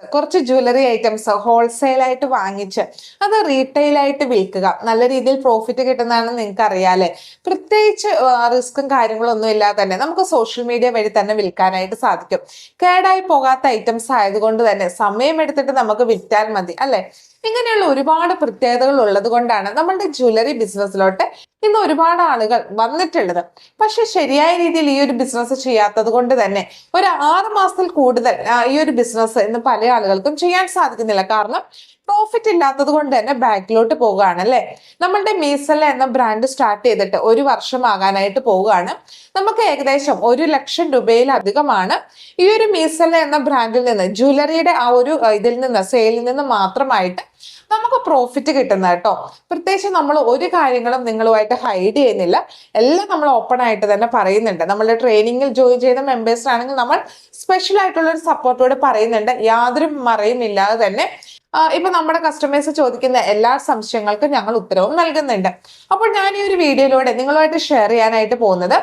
കുറച്ച് jewellery items wholesale ആയിട്ട് വാങ്ങിച്ച് അത് റീറ്റെയിൽ ആയിട്ട് വിൽക്കുക. നല്ല രീതിയിൽ പ്രോഫിറ്റ് കിട്ടുന്നതാണെന്ന് നിങ്ങൾക്ക് അറിയാലേ. പ്രത്യേകിച്ച് റിസ്ക്കും കാര്യങ്ങളും ഒന്നും ഇല്ലാതെ തന്നെ നമുക്ക് സോഷ്യൽ മീഡിയ വഴി തന്നെ വിൽക്കാനായിട്ട് സാധിക്കും. കേടായി പോകാത്ത ഐറ്റംസ് ആയതുകൊണ്ട് തന്നെ സമയമെടുത്തിട്ട് നമുക്ക് വിറ്റാൽ മതി അല്ലെ. ഇങ്ങനെയുള്ള ഒരുപാട് പ്രത്യേകതകൾ ഉള്ളത് കൊണ്ടാണ് നമ്മളുടെ ജ്വല്ലറി ബിസിനസ്സിലോട്ട് ഇന്ന് ഒരുപാട് ആളുകൾ വന്നിട്ടുള്ളത്. പക്ഷെ ശരിയായ രീതിയിൽ ഈ ഒരു ബിസിനസ് ചെയ്യാത്തത് കൊണ്ട് തന്നെ ഒരു 6 മാസത്തിൽ കൂടുതൽ ഈ ഒരു ബിസിനസ് ഇന്ന് പല ആളുകൾക്കും ചെയ്യാൻ സാധിക്കുന്നില്ല. കാരണം പ്രോഫിറ്റ് ഇല്ലാത്തത് കൊണ്ട് തന്നെ ബാക്കിലോട്ട് പോവുകയാണ് അല്ലെ. നമ്മളുടെ മീസല എന്ന ബ്രാൻഡ് സ്റ്റാർട്ട് ചെയ്തിട്ട് 1 വർഷമാകാനായിട്ട് പോവുകയാണ്. നമുക്ക് ഏകദേശം 1 ലക്ഷം രൂപയിലധികമാണ് ഈ ഒരു മീസല എന്ന ബ്രാൻഡിൽ നിന്ന് ജ്വല്ലറിയുടെ ആ ഒരു ഇതിൽ നിന്ന് സെയിലിൽ നിന്ന് മാത്രമായിട്ട് നമുക്ക് പ്രോഫിറ്റ് കിട്ടുന്നത് കേട്ടോ. പ്രത്യേകിച്ച് നമ്മൾ ഒരു കാര്യങ്ങളും നിങ്ങളുമായിട്ട് ഹൈഡ് ചെയ്യുന്നില്ല, എല്ലാം നമ്മൾ ഓപ്പൺ ആയിട്ട് തന്നെ പറയുന്നുണ്ട്. നമ്മളുടെ ട്രെയിനിങ്ങിൽ ജോയിൻ ചെയ്ത മെമ്പേഴ്സ് ആണെങ്കിൽ നമ്മൾ സ്പെഷ്യൽ ആയിട്ടുള്ള ഒരു സപ്പോർട്ടോടെ പറയുന്നുണ്ട്. യാതൊരു മറയും ഇല്ലാതെ തന്നെ ഇപ്പൊ നമ്മുടെ കസ്റ്റമേഴ്സ് ചോദിക്കുന്ന എല്ലാ സംശയങ്ങൾക്കും ഞങ്ങൾ ഉത്തരവും നൽകുന്നുണ്ട്. അപ്പോൾ ഞാൻ ഈ ഒരു വീഡിയോയിലൂടെ നിങ്ങളുമായിട്ട് ഷെയർ ചെയ്യാനായിട്ട് പോകുന്നത്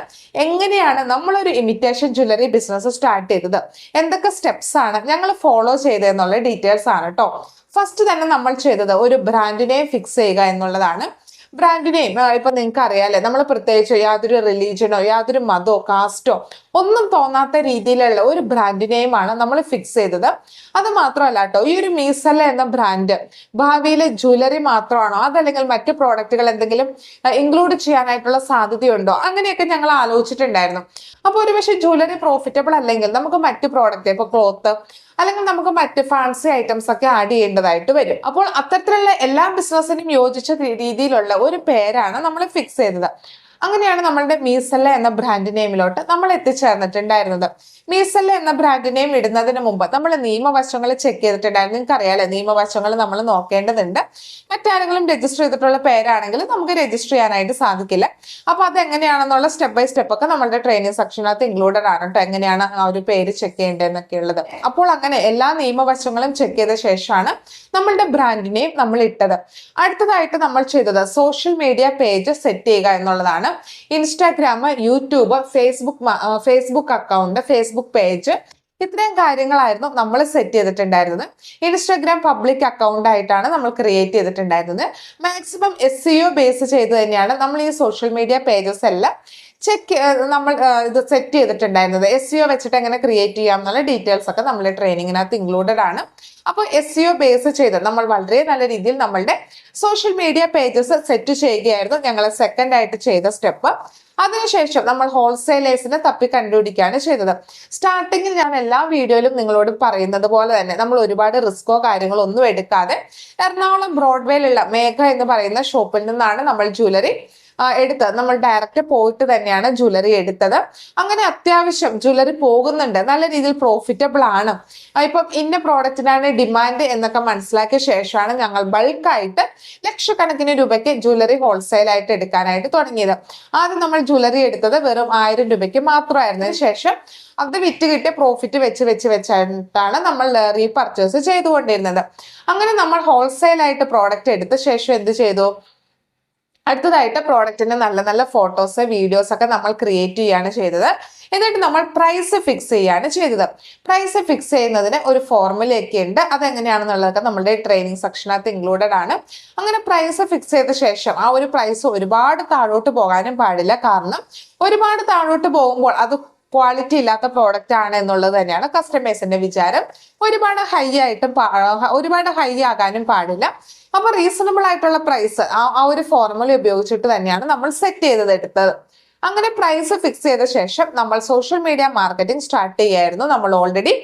എങ്ങനെയാണ് നമ്മളൊരു ഇമിറ്റേഷൻ ജ്വല്ലറി ബിസിനസ് സ്റ്റാർട്ട് ചെയ്തത്, എന്തൊക്കെ സ്റ്റെപ്സ് ആണ് ഞങ്ങൾ ഫോളോ ചെയ്തതെന്നുള്ള ഡീറ്റെയിൽസ് ആണ് കേട്ടോ. ഫസ്റ്റ് തന്നെ നമ്മൾ ചെയ്തത് ഒരു ബ്രാൻഡ് നെയിം ഫിക്സ് ചെയ്യുക എന്നുള്ളതാണ്. ബ്രാൻഡ് നെയിം ഇപ്പൊ നിങ്ങൾക്ക് അറിയാലേ, നമ്മൾ പ്രത്യേകിച്ച് യാതൊരു റിലീജിയനോ യാതൊരു മതമോ കാസ്റ്റോ ഒന്നും തോന്നാത്ത രീതിയിലുള്ള ഒരു ബ്രാൻഡ് നെയിമാണ് നമ്മൾ ഫിക്സ് ചെയ്തത്. അത് മാത്രമല്ല കേട്ടോ, ഈ ഒരു മീസല എന്ന ബ്രാൻഡ് ഭാവിയിലെ ജ്വല്ലറി മാത്രമാണോ അതല്ലെങ്കിൽ മറ്റ് പ്രോഡക്റ്റുകൾ എന്തെങ്കിലും ഇൻക്ലൂഡ് ചെയ്യാനായിട്ടുള്ള സാധ്യതയുണ്ടോ, അങ്ങനെയൊക്കെ ഞങ്ങൾ ആലോചിച്ചിട്ടുണ്ടായിരുന്നു. അപ്പോൾ ഒരുപക്ഷെ ജ്വല്ലറി പ്രോഫിറ്റബിൾ അല്ലെങ്കിൽ നമുക്ക് മറ്റ് പ്രോഡക്റ്റ് ഇപ്പൊ ക്ലോത്ത് അല്ലെങ്കിൽ നമുക്ക് മറ്റ് ഫാൻസി ഐറ്റംസ് ഒക്കെ ആഡ് ചെയ്യേണ്ടതായിട്ട് വരും. അപ്പോൾ അത്തരത്തിലുള്ള എല്ലാ ബിസിനസ്സിനും യോജിച്ച രീതിയിലുള്ള ഒരു പേരാണ് നമ്മൾ ഫിക്സ് ചെയ്തത്. അങ്ങനെയാണ് നമ്മളുടെ മീസല്ല എന്ന ബ്രാൻഡ് നെയിമിലോട്ട് നമ്മൾ എത്തിച്ചേർന്നിട്ടുണ്ടായിരുന്നത്. മീസല്ല എന്ന ബ്രാൻഡ് നെയിം ഇടുന്നതിന് മുമ്പ് നമ്മൾ നിയമവശങ്ങൾ ചെക്ക് ചെയ്തിട്ടുണ്ടായിരുന്നു. നിങ്ങൾക്ക് അറിയാലോ, നിയമവശങ്ങൾ നമ്മൾ നോക്കേണ്ടതുണ്ട്. മറ്റാരെങ്കിലും രജിസ്റ്റർ ചെയ്തിട്ടുള്ള പേരാണെങ്കിൽ നമുക്ക് രജിസ്റ്റർ ചെയ്യാനായിട്ട് സാധിക്കില്ല. അപ്പൊ അതെങ്ങനെയാണെന്നുള്ള സ്റ്റെപ്പ് ബൈ സ്റ്റെപ്പ് ഒക്കെ നമ്മളുടെ ട്രെയിനിങ് സെക്ഷനകത്ത് ഇൻക്ലൂഡഡ് ആണ് കേട്ടോ, എങ്ങനെയാണ് ആ ഒരു പേര് ചെക്ക് ചെയ്യേണ്ടതെന്നൊക്കെ ഉള്ളത്. അപ്പോൾ അങ്ങനെ എല്ലാ നിയമവശങ്ങളും ചെക്ക് ചെയ്ത ശേഷമാണ് നമ്മളുടെ ബ്രാൻഡ് നെയിം നമ്മൾ ഇട്ടത്. അടുത്തതായിട്ട് നമ്മൾ ചെയ്തത് സോഷ്യൽ മീഡിയ പേജ് സെറ്റ് ചെയ്യുക എന്നുള്ളതാണ്. Instagram, YouTube, Facebook account, Facebook page, ഇത്രയും കാര്യങ്ങളായിരുന്നു നമ്മൾ സെറ്റ് ചെയ്തിട്ടുണ്ടായിരുന്നത്. ഇൻസ്റ്റാഗ്രാം പബ്ലിക് അക്കൗണ്ട് ആയിട്ടാണ് നമ്മൾ ക്രിയേറ്റ് ചെയ്തിട്ടുണ്ടായിരുന്നത്. മാക്സിമം SEO ബേസ് ചെയ്ത് തന്നെയാണ് നമ്മൾ ഈ സോഷ്യൽ മീഡിയ പേജസ് എല്ലാം നമ്മൾ ഇത് സെറ്റ് ചെയ്തിട്ടുണ്ടായിരുന്നത്. SEO വെച്ചിട്ട് എങ്ങനെ ക്രിയേറ്റ് ചെയ്യാം എന്നുള്ള ഡീറ്റെയിൽസ് ഒക്കെ നമ്മുടെ ട്രെയിനിങ്ങിനകത്ത് ഇൻക്ലൂഡഡ് ആണ്. അപ്പോൾ SEO ബേസ് ചെയ്ത് നമ്മൾ വളരെ നല്ല രീതിയിൽ നമ്മളുടെ സോഷ്യൽ മീഡിയ പേജസ് സെറ്റ് ചെയ്യുകയായിരുന്നു ഞങ്ങൾ സെക്കൻഡ് ആയിട്ട് ചെയ്ത സ്റ്റെപ്പ്. അതിനുശേഷം നമ്മൾ ഹോൾസെയിലേഴ്സിനെ തപ്പി കണ്ടുപിടിക്കുകയാണ് ചെയ്തത്. സ്റ്റാർട്ടിങ്ങിൽ ഞാൻ എല്ലാ വീഡിയോയിലും നിങ്ങളോട് പറയുന്നത് പോലെ തന്നെ നമ്മൾ ഒരുപാട് റിസ്കോ കാര്യങ്ങളോ ഒന്നും എടുക്കാതെ എറണാകുളം ബ്രോഡ്വേയിലുള്ള മേഘ എന്ന് പറയുന്ന ഷോപ്പിൽ നിന്നാണ് നമ്മൾ ജ്വല്ലറി എടുത്തത്. നമ്മൾ ഡയറക്റ്റ് പോയിട്ട് തന്നെയാണ് ജ്വല്ലറി എടുത്തത്. അങ്ങനെ അത്യാവശ്യം ജ്വല്ലറി പോകുന്നുണ്ട്, നല്ല രീതിയിൽ പ്രോഫിറ്റബിൾ ആണ്, ഇപ്പം ഇന്ന പ്രോഡക്റ്റിനാണ് ഡിമാൻഡ് എന്നൊക്കെ മനസ്സിലാക്കിയ ശേഷമാണ് ഞങ്ങൾ ബൾക്കായിട്ട് ലക്ഷക്കണക്കിന് രൂപയ്ക്ക് ജ്വല്ലറി ഹോൾസെയിൽ ആയിട്ട് എടുക്കാനായിട്ട് തുടങ്ങിയത്. ആദ്യം നമ്മൾ ജ്വല്ലറി എടുത്തത് വെറും 1000 രൂപയ്ക്ക് മാത്രമായിരുന്നു. ശേഷം അത് വിറ്റ് കിട്ടിയ പ്രോഫിറ്റ് വെച്ചിട്ടാണ് നമ്മൾ റീപർച്ചേസ് ചെയ്തുകൊണ്ടിരുന്നത്. അങ്ങനെ നമ്മൾ ഹോൾസെയിൽ ആയിട്ട് പ്രോഡക്റ്റ് എടുത്ത ശേഷം എന്ത് ചെയ്തു, അടുത്തതായിട്ട് പ്രോഡക്റ്റിന്റെ നല്ല നല്ല ഫോട്ടോസ് വീഡിയോസ് ഒക്കെ നമ്മൾ ക്രിയേറ്റ് ചെയ്യാണ് ചെയ്തത്. എന്നിട്ട് നമ്മൾ പ്രൈസ് ഫിക്സ് ചെയ്യാണ് ചെയ്തത്. പ്രൈസ് ഫിക്സ് ചെയ്യുന്നതിന് ഒരു ഫോർമുലയൊക്കെ ഉണ്ട്, അതെങ്ങനെയാണെന്നുള്ളതൊക്കെ നമ്മുടെ ട്രെയിനിങ് സെക്ഷനകത്ത് ഇൻക്ലൂഡഡ് ആണ്. അങ്ങനെ പ്രൈസ് ഫിക്സ് ചെയ്ത ശേഷം ആ ഒരു പ്രൈസ് ഒരുപാട് താഴോട്ട് പോകാനും പാടില്ല. കാരണം ഒരുപാട് താഴോട്ട് പോകുമ്പോൾ അത് ക്വാളിറ്റി ഇല്ലാത്ത പ്രോഡക്റ്റ് ആണ് എന്നുള്ളത് തന്നെയാണ് കസ്റ്റമേഴ്സിന്റെ വിചാരം. ഒരുപാട് ഹൈ ആകാനും പാടില്ല. അപ്പൊ റീസണബിൾ ആയിട്ടുള്ള പ്രൈസ് ആ ഒരു ഫോർമുല ഉപയോഗിച്ചിട്ട് തന്നെയാണ് നമ്മൾ സെറ്റ് എടുത്തത്. അങ്ങനെ പ്രൈസ് ഫിക്സ് ചെയ്ത ശേഷം നമ്മൾ സോഷ്യൽ മീഡിയ മാർക്കറ്റിംഗ് സ്റ്റാർട്ട് ചെയ്യായിരുന്നു. നമ്മൾ ഓൾറെഡി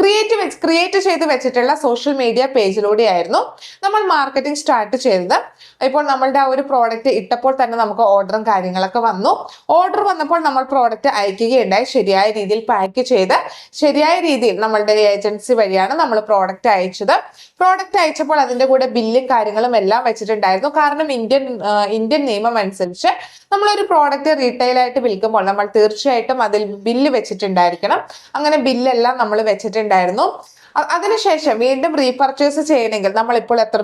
ക്രിയേറ്റ് ചെയ്ത് വെച്ചിട്ടുള്ള സോഷ്യൽ മീഡിയ പേജിലൂടെയായിരുന്നു നമ്മൾ മാർക്കറ്റിംഗ് സ്റ്റാർട്ട് ചെയ്തത്. ഇപ്പോൾ നമ്മളുടെ ആ ഒരു പ്രോഡക്റ്റ് ഇട്ടപ്പോൾ തന്നെ നമുക്ക് ഓർഡറും കാര്യങ്ങളൊക്കെ വന്നു. ഓർഡർ വന്നപ്പോൾ നമ്മൾ പ്രോഡക്റ്റ് അയക്കുകയുണ്ടായി. ശരിയായ രീതിയിൽ പാക്ക് ചെയ്ത് ശരിയായ രീതിയിൽ നമ്മളുടെ ഏജൻസി വഴിയാണ് നമ്മൾ പ്രോഡക്റ്റ് അയച്ചത്. പ്രോഡക്റ്റ് അയച്ചപ്പോൾ അതിന്റെ കൂടെ ബില്ലും കാര്യങ്ങളും എല്ലാം വെച്ചിട്ടുണ്ടായിരുന്നു. കാരണം ഇന്ത്യൻ നിയമം അനുസരിച്ച് നമ്മളൊരു പ്രോഡക്റ്റ് റീറ്റെയിൽ ആയിട്ട് വിൽക്കുമ്പോൾ നമ്മൾ തീർച്ചയായിട്ടും അതിൽ ബില്ല് വെച്ചിട്ടുണ്ടായിരിക്കണം. അങ്ങനെ ബില്ലെല്ലാം നമ്മൾ വെച്ചിട്ടുണ്ടായിരുന്നു. അതിനുശേഷം വീണ്ടും റീപർച്ചേസ് ചെയ്യണമെങ്കിൽ നമ്മൾ ഇപ്പോൾ എത്ര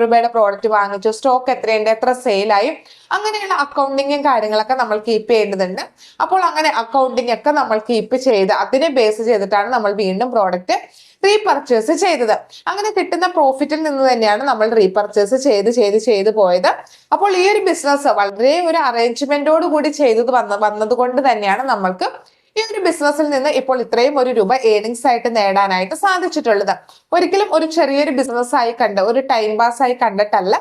രൂപയുടെ പ്രോഡക്റ്റ് വാങ്ങിച്ചു, സ്റ്റോക്ക് എത്രയുണ്ട്, എത്ര സെയിലായി, അങ്ങനെയുള്ള അക്കൗണ്ടിങ്ങും കാര്യങ്ങളൊക്കെ നമ്മൾ കീപ്പ് ചെയ്യേണ്ടതുണ്ട്. അപ്പോൾ അങ്ങനെ അക്കൗണ്ടിങ് ഒക്കെ നമ്മൾ കീപ്പ് ചെയ്ത് അതിനെ ബേസ് ചെയ്തിട്ടാണ് നമ്മൾ വീണ്ടും പ്രോഡക്റ്റ് റീപർച്ചേസ് ചെയ്തത്. അങ്ങനെ കിട്ടുന്ന പ്രോഫിറ്റിൽ നിന്ന് തന്നെയാണ് നമ്മൾ റീപർച്ചേസ് ചെയ്ത് പോയത്. അപ്പോൾ ഈ ഒരു ബിസിനസ് വളരെ ഒരു അറേഞ്ച്മെന്റോട് കൂടി വന്നത് കൊണ്ട് തന്നെയാണ് നമ്മൾക്ക് ഈ ഒരു ബിസിനസ്സിൽ നിന്ന് ഇപ്പോൾ ഇത്രയും ഒരു രൂപ ഏണിങ്സ് ആയിട്ട് നേടാനായിട്ട് സാധിച്ചിട്ടുള്ളത്. ഒരിക്കലും ഒരു ചെറിയൊരു ബിസിനസ് ആയി ഒരു ടൈം പാസ് ആയി കണ്ടിട്ടല്ല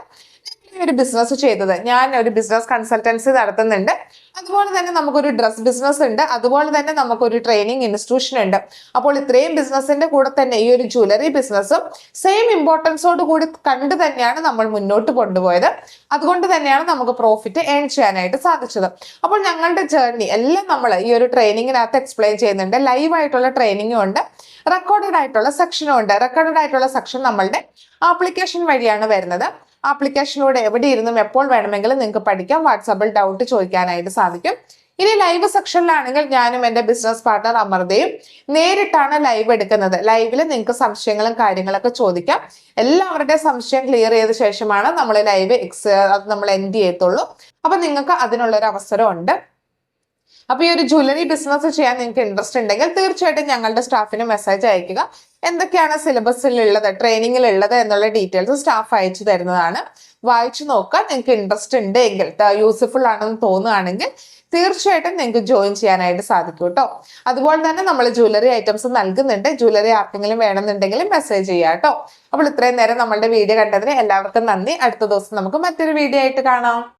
ഒരു ബിസിനസ് ചെയ്തത്. ഞാൻ ഒരു ബിസിനസ് കൺസൾട്ടൻസി നടത്തുന്നുണ്ട്, അതുപോലെ തന്നെ നമുക്കൊരു ഡ്രസ് ബിസിനസ് ഉണ്ട്, അതുപോലെ തന്നെ നമുക്കൊരു ട്രെയിനിങ് ഇൻസ്റ്റിറ്റ്യൂഷൻ ഉണ്ട്. അപ്പോൾ ഇത്രയും ബിസിനസിന്റെ കൂടെ തന്നെ ഈ ഒരു ജ്വല്ലറി ബിസിനസ്സും സെയിം ഇമ്പോർട്ടൻസോട് കൂടി കണ്ടു തന്നെയാണ് നമ്മൾ മുന്നോട്ട് കൊണ്ടുപോയത്. അതുകൊണ്ട് തന്നെയാണ് നമുക്ക് പ്രോഫിറ്റ് ഏൺ ചെയ്യാനായിട്ട് സാധിച്ചത്. അപ്പോൾ ഞങ്ങളുടെ ജേർണി എല്ലാം നമ്മൾ ഈ ഒരു ട്രെയിനിങ്ങിനകത്ത് എക്സ്പ്ലെയിൻ ചെയ്യുന്നുണ്ട്. ലൈവ് ആയിട്ടുള്ള ട്രെയിനിങ്ങും ഉണ്ട്, റെക്കോർഡഡ് ആയിട്ടുള്ള സെക്ഷനും ഉണ്ട്. റെക്കോർഡഡ് ആയിട്ടുള്ള സെക്ഷൻ നമ്മളുടെ ആപ്ലിക്കേഷൻ വഴിയാണ് വരുന്നത്. ആപ്ലിക്കേഷനിലൂടെ എവിടെ ഇരുന്നും എപ്പോൾ വേണമെങ്കിലും നിങ്ങൾക്ക് പഠിക്കാം. വാട്സാപ്പിൽ ഡൗട്ട് ചോദിക്കാനായിട്ട് സാധിക്കും. ഇനി ലൈവ് സെക്ഷനിലാണെങ്കിൽ ഞാനും എൻ്റെ ബിസിനസ് പാർട്ണർ അമൃതയും നേരിട്ടാണ് ലൈവ് എടുക്കുന്നത്. ലൈവിൽ നിങ്ങൾക്ക് സംശയങ്ങളും കാര്യങ്ങളൊക്കെ ചോദിക്കാം. എല്ലാവരുടെ സംശയം ക്ലിയർ ചെയ്ത ശേഷമാണ് നമ്മൾ ലൈവ് നമ്മൾ എൻഡ് ചെയ്യത്തുള്ളൂ. അപ്പൊ നിങ്ങൾക്ക് അതിനുള്ളൊരു അവസരം ഉണ്ട്. അപ്പൊ ഈ ഒരു ജ്വല്ലറി ബിസിനസ് ചെയ്യാൻ നിങ്ങൾക്ക് ഇൻട്രസ്റ്റ് ഉണ്ടെങ്കിൽ തീർച്ചയായിട്ടും ഞങ്ങളുടെ സ്റ്റാഫിന് മെസ്സേജ് അയക്കുക. എന്തൊക്കെയാണ് സിലബസിൽ ഉള്ളത്, ട്രെയിനിങ്ങിൽ ഉള്ളത് എന്നുള്ള ഡീറ്റെയിൽസ് സ്റ്റാഫ് അയച്ചു തരുന്നതാണ്. വായിച്ചു നോക്കുക. നിങ്ങൾക്ക് ഇൻട്രസ്റ്റ് ഉണ്ട് എങ്കിൽ, യൂസ്ഫുൾ ആണെന്ന് തോന്നുകയാണെങ്കിൽ തീർച്ചയായിട്ടും നിങ്ങൾക്ക് ജോയിൻ ചെയ്യാനായിട്ട് സാധിക്കും കേട്ടോ. അതുപോലെ തന്നെ നമ്മൾ ജ്വല്ലറി ഐറ്റംസ് നൽകുന്നുണ്ട്. ജ്വല്ലറി ആർക്കെങ്കിലും വേണമെന്നുണ്ടെങ്കിൽ മെസ്സേജ് ചെയ്യാം കേട്ടോ. അപ്പോൾ ഇത്രയും നേരം നമ്മളുടെ വീഡിയോ കണ്ടതിന് എല്ലാവർക്കും നന്ദി. അടുത്ത ദിവസം നമുക്ക് മറ്റൊരു വീഡിയോ ആയിട്ട് കാണാം.